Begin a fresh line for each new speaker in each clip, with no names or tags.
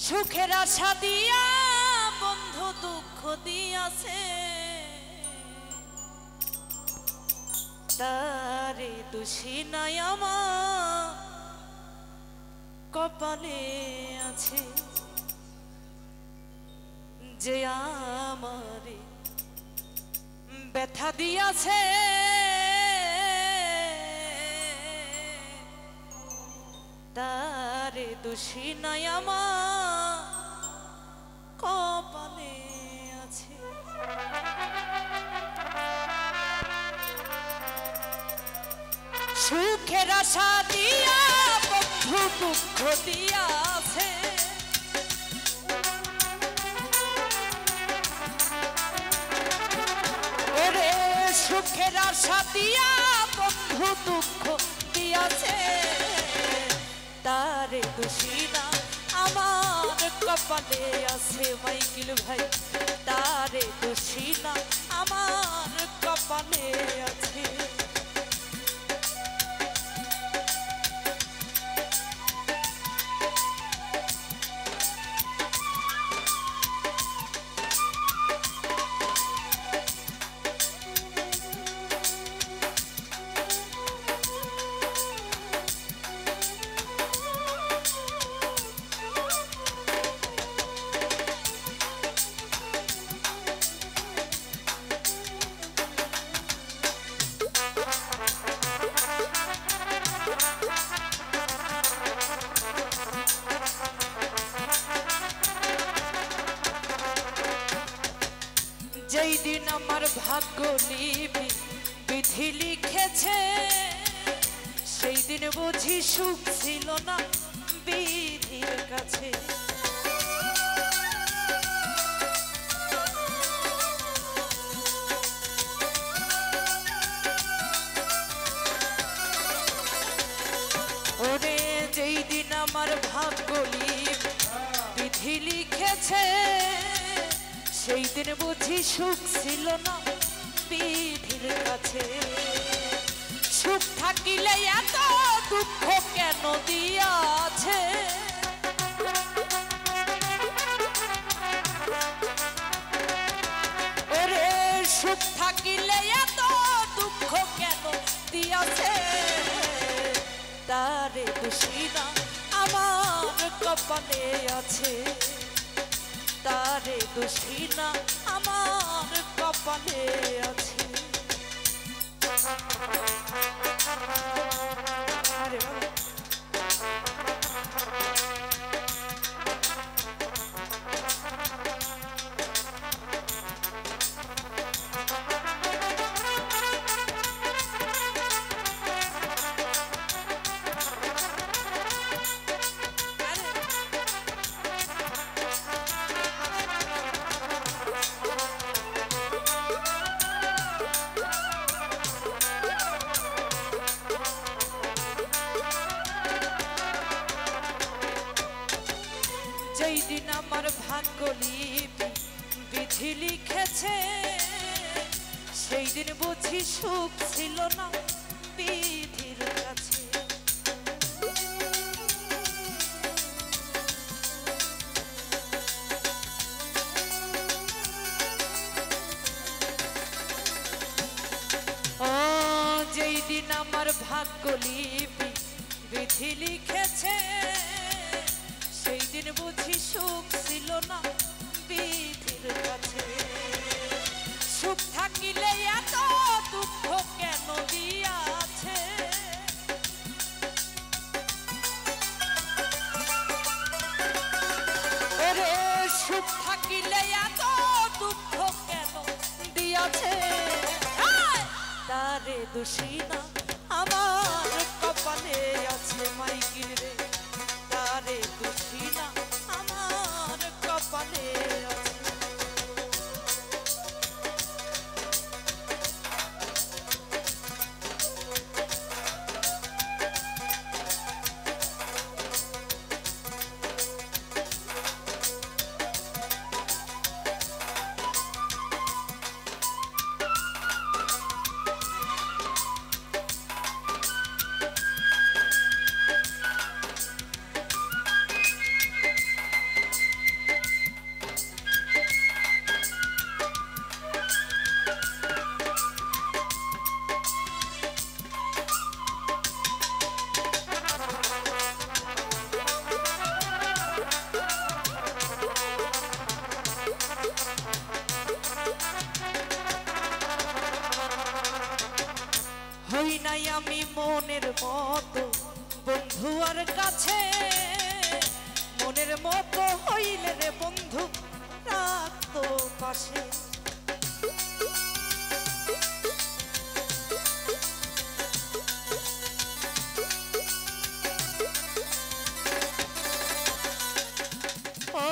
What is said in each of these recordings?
সুখের আশা দিয়া বন্ধু দুঃখ দিয়াছে, তারে দোষী নাই আমার কপালে আছে, যে আমারে ব্যথা দিয়াছে, তারে দোষী নাই আমার কপালে আছে। সুখের আশা দিয়া বন্ধু দুঃখ দিয়াছে, ওরে সুখের আশা দিয়া বন্ধু দুঃখ দিয়াছে, তারে দোষী না আমার কপালে আছে মাইকেল ভাই, তারে দোষী না আমার কপালে আছে। যেই দিন আমার ভাগ্য লিপি বিধি লিখেছে, সেই দিন বুঝি সুখ ছিল না বিধির কাছে। ওরে যেই দিন আমার ভাগ্য লিপি বিধি লিখেছে, সেই দিন বুঝি সুখ ছিল না বিধির কাছে। সুখ থাকিলে এত দুঃখ কেন দিয়াছে, ওরে সুখ থাকিলে এত দুঃখ কেন দিয়াছে, তারে দোষী না আমার কপালে আছে, তারে দোষী না আমার কপালে আছে। যেই দিন আমার ভাগ্য লিপি বিধি লিখেছে, সেই দিন বুঝি সুখ ছিল না বিধির কাছে। ও যেই দিন আমার ভাগ্য লিপি বিধি লিখেছে, সেই দিন বুঝি সুখ ছিল না বিধির কাছে। সুখ থাকিলে এত দুঃখ কেন দিয়াছে, ওরে সুখ থাকিলে এত দুঃখ কেন দিয়াছে, তারে দোষী না আমার কপালে আছে মাইকেল রে, তারে দোষী না আমার কপালে আছে। মনের মতো বন্ধু আর কাছে, মনের মতো হইলে রে বন্ধু রাখতো পাশে। ও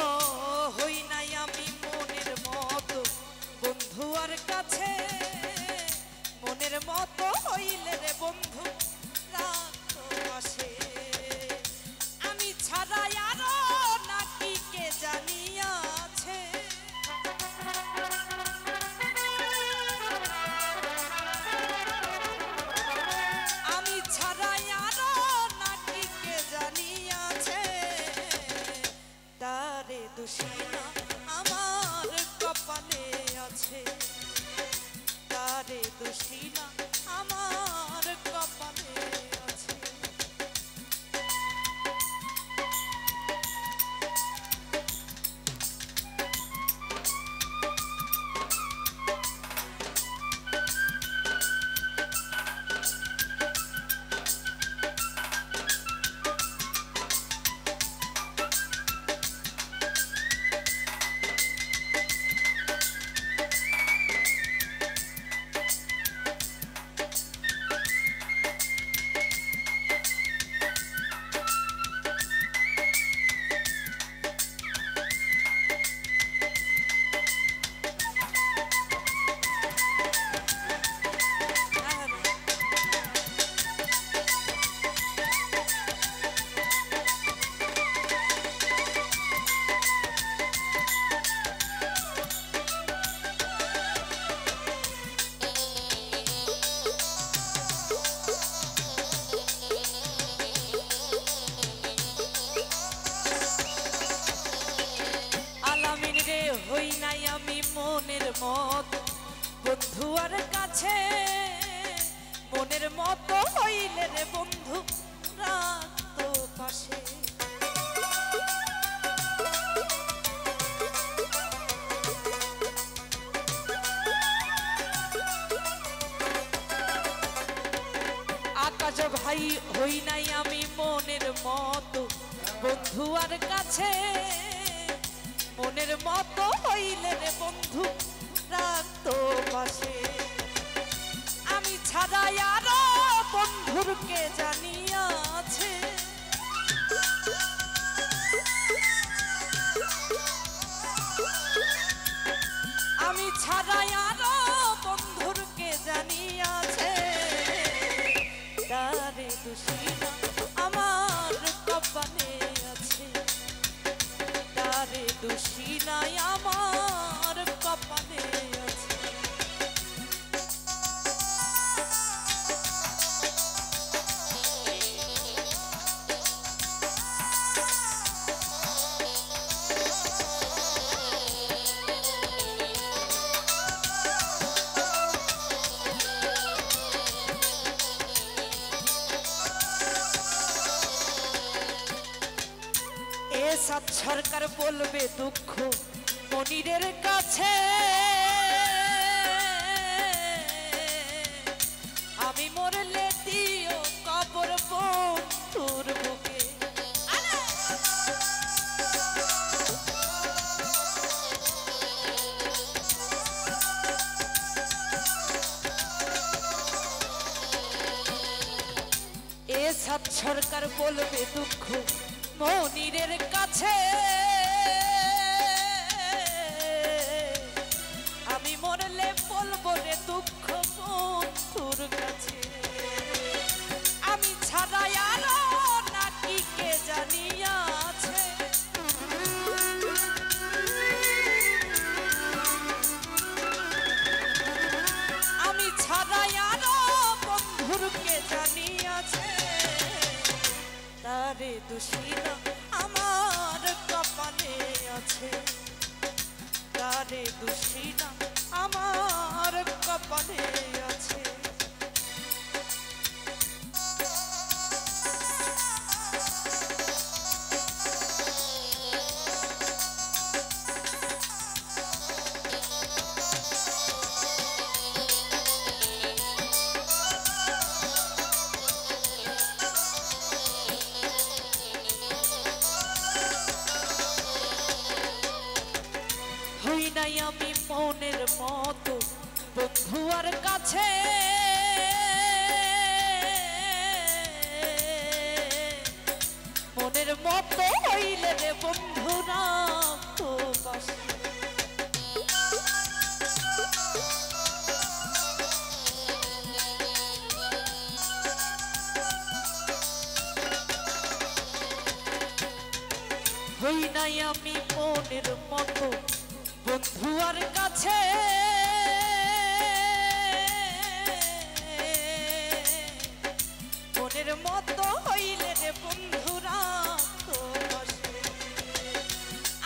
হই নাই আমি মনের মতো বন্ধু আর কাছে, মনের মতো হইলে রে বন্ধু রাখতো পাশে। আমি ছাড়া আরো নাকি কে জানিয়াছে, আমি ছাড়া আরো নাকি কে জানিয়াছে। তারে দোষী না আমার কপালে আছে, তারে দোষী না আমার কপালে আছে। হই নাই আমি মনের মতো বন্ধু আর কাছে, মনের মতো হইলে রে বন্ধু রাখতো পাশে। আকাশ ভাই হই নাই আমি মনের মতো বন্ধু আর কাছে, মনের মতো হইলে রে বন্ধু রাখতো পাশে। আমি ছাড়া আরো বন্ধুর কে জানিয়াছে, আমি ছাড়া আরো বন্ধুর কে জানিয়াছে। তারে দোষী না আমার কপালে আছে, তারে দোষী নাই আমার কপালে আছে। এসাদ সরকার বলবে দুঃখ মনিরের কাছে, আমি মরলে দিও কবর বন্ধুর বুকে। এসাদ সরকার বলবে দুঃখ মনিরের কাছে, আমি মরলে বলবো রে দুঃখ বন্ধুর কাছে। আমি ছাড়া আরো নাকি কে জানিয়াছে, আমি ছাড়া আরো বন্ধুর কে জানিয়াছে। তারে দোষী না আমার কপালে আছে, তারে দোষী না আমার কপালে আছে। নাই আমি মনের মতো বন্ধু আর কাছে মনের মতো হইলে রে বন্ধু না তো পাশে হই নাই আমি মনের মতো বন্ধু আর কাছে মনের মতো হইলে রে বন্ধুরা তো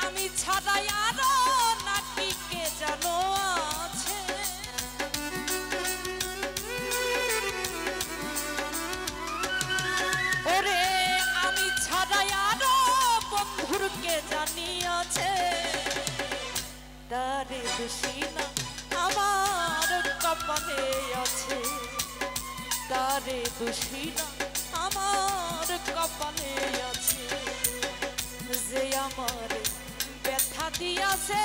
আমি ছাড়াই আরো নাকি কে জানো আছে ওরে আমি ছাড়াই আরো বন্ধুর কে জানিয়াছে তারে দোষী না আমার কপালে আছে তারে দোষী না আমার কপালে আছে যে আমার ব্যথা দিয়াছে